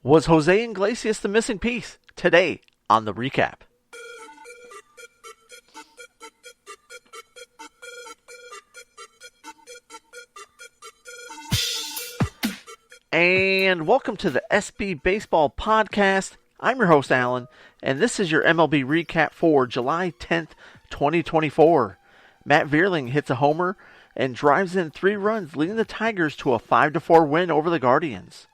Was Jose Iglesias the missing piece? Today on the recap. And welcome to the SB Baseball Podcast. I'm your host, Alan, and this is your MLB Recap for July 10th, 2024. Matt Vierling hits a homer and drives in 3 runs, leading the Tigers to a 5-4 win over the Guardians.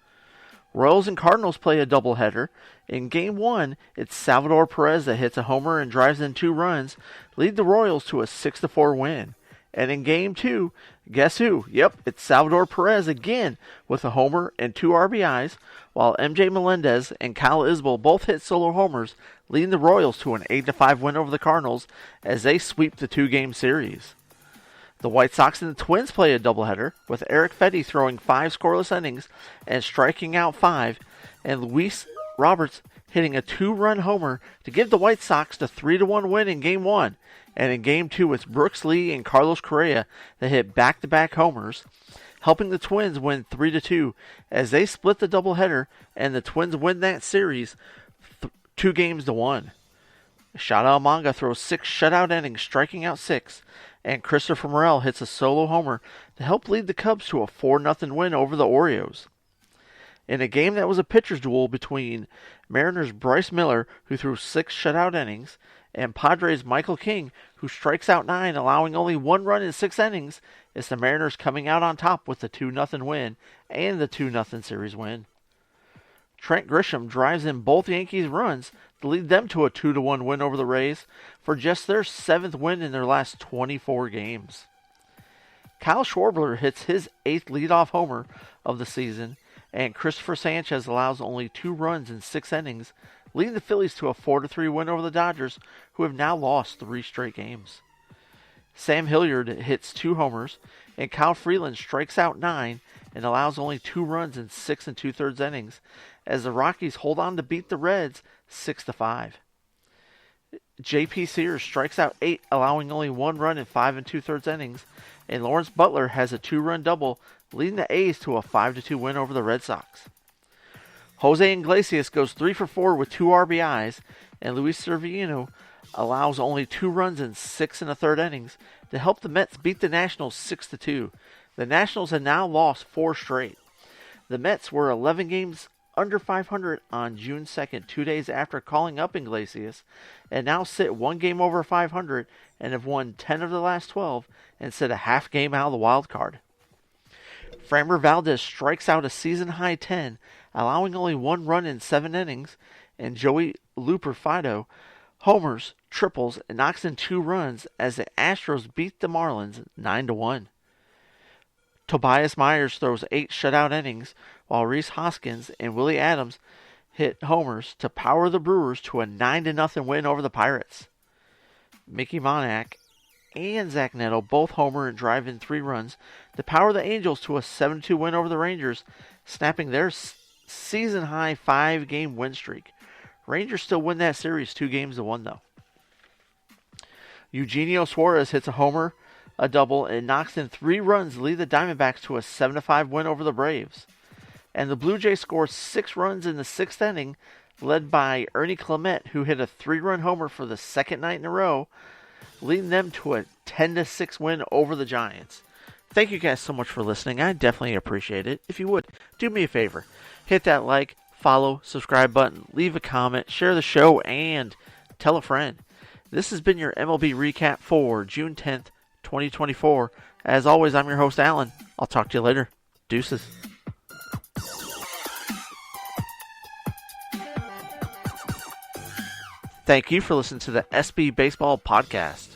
Royals and Cardinals play a doubleheader. In Game 1, it's Salvador Perez that hits a homer and drives in 2 runs, lead the Royals to a 6-4 win. And in Game 2, guess who? Yep, it's Salvador Perez again with a homer and 2 RBIs, while MJ Melendez and Kyle Isbell both hit solo homers, leading the Royals to an 8-5 win over the Cardinals as they sweep the 2-game series. The White Sox and the Twins play a doubleheader, with Eric Fedde throwing 5 scoreless innings and striking out 5, and Luis Roberts hitting a 2-run homer to give the White Sox the 3-1 win in Game 1. And in Game 2, it's Brooks Lee and Carlos Correa that hit back-to-back homers, helping the Twins win 3-2 as they split the doubleheader, and the Twins win that series 2-1. Shada Almanga throws 6 shutout innings, striking out 6, and Christopher Morel hits a solo homer to help lead the Cubs to a 4-0 win over the Orioles. In a game that was a pitcher's duel between Mariners' Bryce Miller, who threw 6 shutout innings, and Padres' Michael King, who strikes out 9, allowing only 1 run in 6 innings, it's the Mariners coming out on top with the 2-0 win and the 2-0 series win. Trent Grisham drives in both Yankees' runs to lead them to a 2-1 win over the Rays for just their 7th win in their last 24 games. Kyle Schwarber hits his 8th leadoff homer of the season, and Christopher Sanchez allows only 2 runs in 6 innings, leading the Phillies to a 4-3 win over the Dodgers, who have now lost 3 straight games. Sam Hilliard hits 2 homers, and Kyle Freeland strikes out 9 and allows only 2 runs in 6 2/3 innings, as the Rockies hold on to beat the Reds 6-5. J.P. Sears strikes out 8, allowing only 1 run in 5 2/3 innings, and Lawrence Butler has a 2-run double, leading the A's to a 5-2 win over the Red Sox. Jose Iglesias goes 3 for 4 with 2 RBIs, and Luis Severino allows only 2 runs in 6 1/3 innings to help the Mets beat the Nationals 6-2. The Nationals have now lost 4 straight. The Mets were 11 games under 500 on June 2nd, 2 days after calling up Iglesias, and now sit 1 game over 500 and have won 10 of the last 12 and sit a half game out of the wild card. Framber Valdez strikes out a season-high 10, allowing only 1 run in 7 innings, and Joey Looper Fido homers, triples, and knocks in 2 runs as the Astros beat the Marlins 9-1. Tobias Myers throws 8 shutout innings, while Rhys Hoskins and Willie Adams hit homers to power the Brewers to a 9-0 win over the Pirates. Mickey Moniak and Zach Neto both homer and drive in 3 runs to power the Angels to a 7-2 win over the Rangers, snapping their season-high 5-game win streak. Rangers still win that series 2-1 though. Eugenio Suarez hits a homer, a double, and knocks in 3 runs to lead the Diamondbacks to a 7-5 win over the Braves. And the Blue Jays score 6 runs in the 6th inning, led by Ernie Clement, who hit a 3-run homer for the 2nd night in a row, leading them to a 10-6 win over the Giants. Thank you guys so much for listening. I definitely appreciate it. If you would, do me a favor. Hit that like, follow, subscribe button, leave a comment, share the show, and tell a friend. This has been your MLB Recap for June 10th, 2024. As always, I'm your host, Alan. I'll talk to you later. Deuces. Thank you for listening to the SB Baseball Podcast.